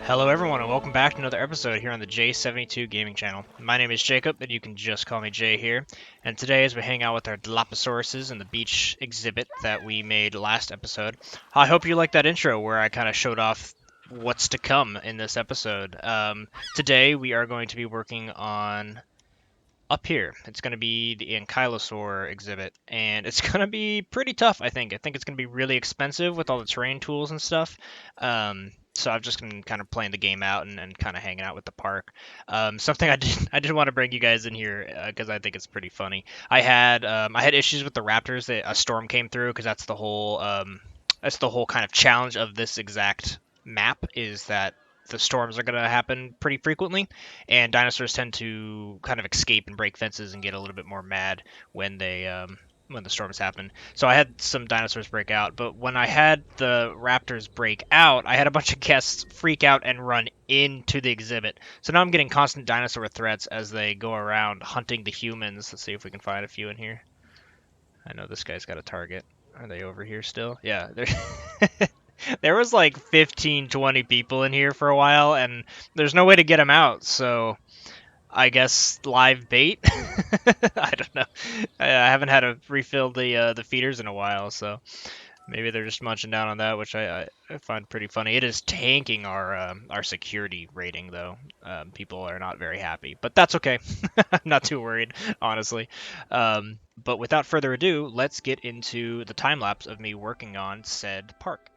Hello everyone and welcome back to another episode here on the J72 Gaming Channel. My name is Jacob and you can just call me Jay here. And today as we hang out with our Dilophosaurus in the beach exhibit that we made last episode, I hope you liked that intro where I kind of showed off what's to come in this episode. Today we are going to be working on up here. It's going to be the Ankylosaur exhibit, and it's going to be pretty tough, I think. I think it's going to be really expensive with all the terrain tools and stuff. So I've just been kind of playing the game out and kind of hanging out with the park. Something I did want to bring you guys in here because I think it's pretty funny. I had issues with the raptors. A storm came through because that's the whole kind of challenge of this exact map is that the storms are going to happen pretty frequently, and dinosaurs tend to kind of escape and break fences and get a little bit more mad when the storms happen. So I had some dinosaurs break out, but when I had the raptors break out, I had a bunch of guests freak out and run into the exhibit. So now I'm getting constant dinosaur threats as they go around hunting the humans. Let's see if we can find a few in here. I know this guy's got a target. Are they over here still? Yeah, there was like 15, 20 people in here for a while, and there's no way to get them out, so I guess live bait? I don't know. I haven't had to refill the feeders in a while, so maybe they're just munching down on that, which I find pretty funny. It is tanking our security rating, though. People are not very happy, but that's okay. I'm not too worried, honestly. But without further ado, let's get into the time lapse of me working on said park.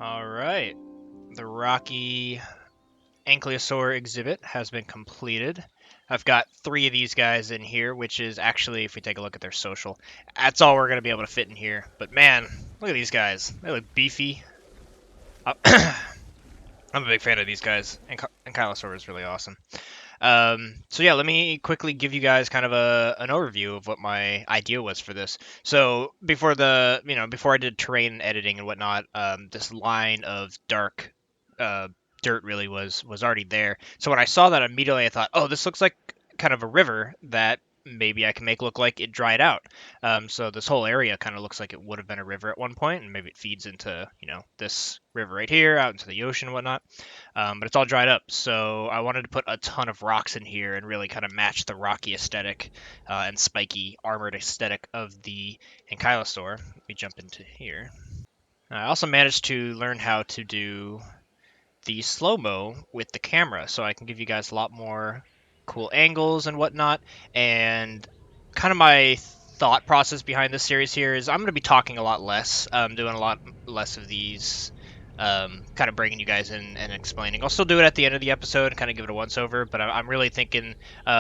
All right. The Rocky Ankylosaur exhibit has been completed. I've got 3 of these guys in here, which is actually, if we take a look at their social, that's all we're going to be able to fit in here. But man, look at these guys. They look beefy. I'm a big fan of these guys, and Ankylosaur is really awesome. So yeah, let me quickly give you guys kind of an overview of what my idea was for this. So before I did terrain editing and whatnot, this line of dark uh, dirt really was already there. So when I saw that immediately, I thought, oh, this looks like kind of a river that maybe I can make look like it dried out. So this whole area kind of looks like it would have been a river at one point, and maybe it feeds into this river right here out into the ocean and whatnot. But it's all dried up. So I wanted to put a ton of rocks in here and really kind of match the rocky aesthetic and spiky armored aesthetic of the Ankylosaur. Let me jump into here. I also managed to learn how to do the slow-mo with the camera, so I can give you guys a lot more cool angles and whatnot. And kind of my thought process behind this series here is I'm going to be talking a lot less, doing a lot less of these, kind of bringing you guys in and explaining. I'll still do it at the end of the episode and kind of give it a once over, but I'm really thinking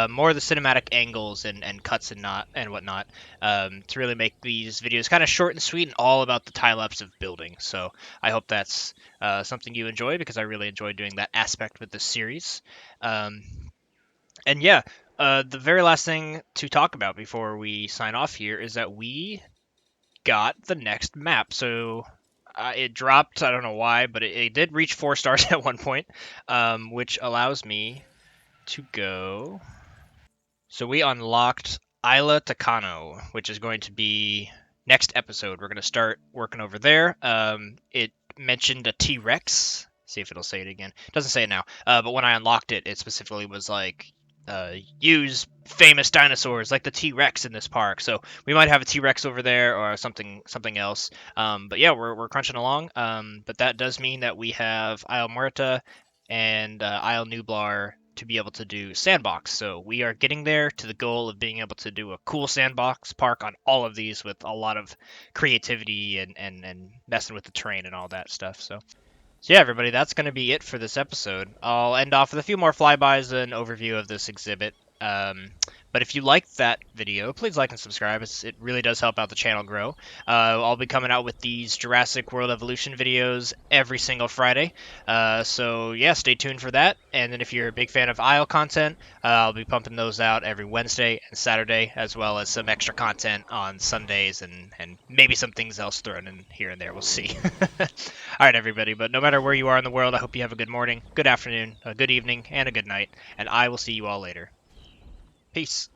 more of the cinematic angles and cuts and not and whatnot, to really make these videos kind of short and sweet and all about the time lapse of building. So I hope that's something you enjoy, because I really enjoy doing that aspect with this series. Um, and yeah, the very last thing to talk about before we sign off here is that we got the next map. So it dropped, I don't know why, but it did reach 4 stars at one point, which allows me to go. So we unlocked Isla Takano, which is going to be next episode. We're going to start working over there. It mentioned a T-Rex. See if it'll say it again. It doesn't say it now. But when I unlocked it, it specifically was like, use famous dinosaurs like the T-Rex in this park. So we might have a T-Rex over there or something else. But yeah, we're crunching along. But that does mean that we have Isle Muerta and Isle Nublar to be able to do sandbox. So we are getting there to the goal of being able to do a cool sandbox park on all of these with a lot of creativity and messing with the terrain and all that stuff. So yeah, everybody, that's going to be it for this episode. I'll end off with a few more flybys and overview of this exhibit. But if you liked that video, please like and subscribe. It really does help out the channel grow. I'll be coming out with these Jurassic World Evolution videos every single Friday. So yeah, stay tuned for that. And then if you're a big fan of Isle content, I'll be pumping those out every Wednesday and Saturday, as well as some extra content on Sundays and maybe some things else thrown in here and there. We'll see. All right, everybody. But no matter where you are in the world, I hope you have a good morning, good afternoon, a good evening, and a good night. And I will see you all later. Peace.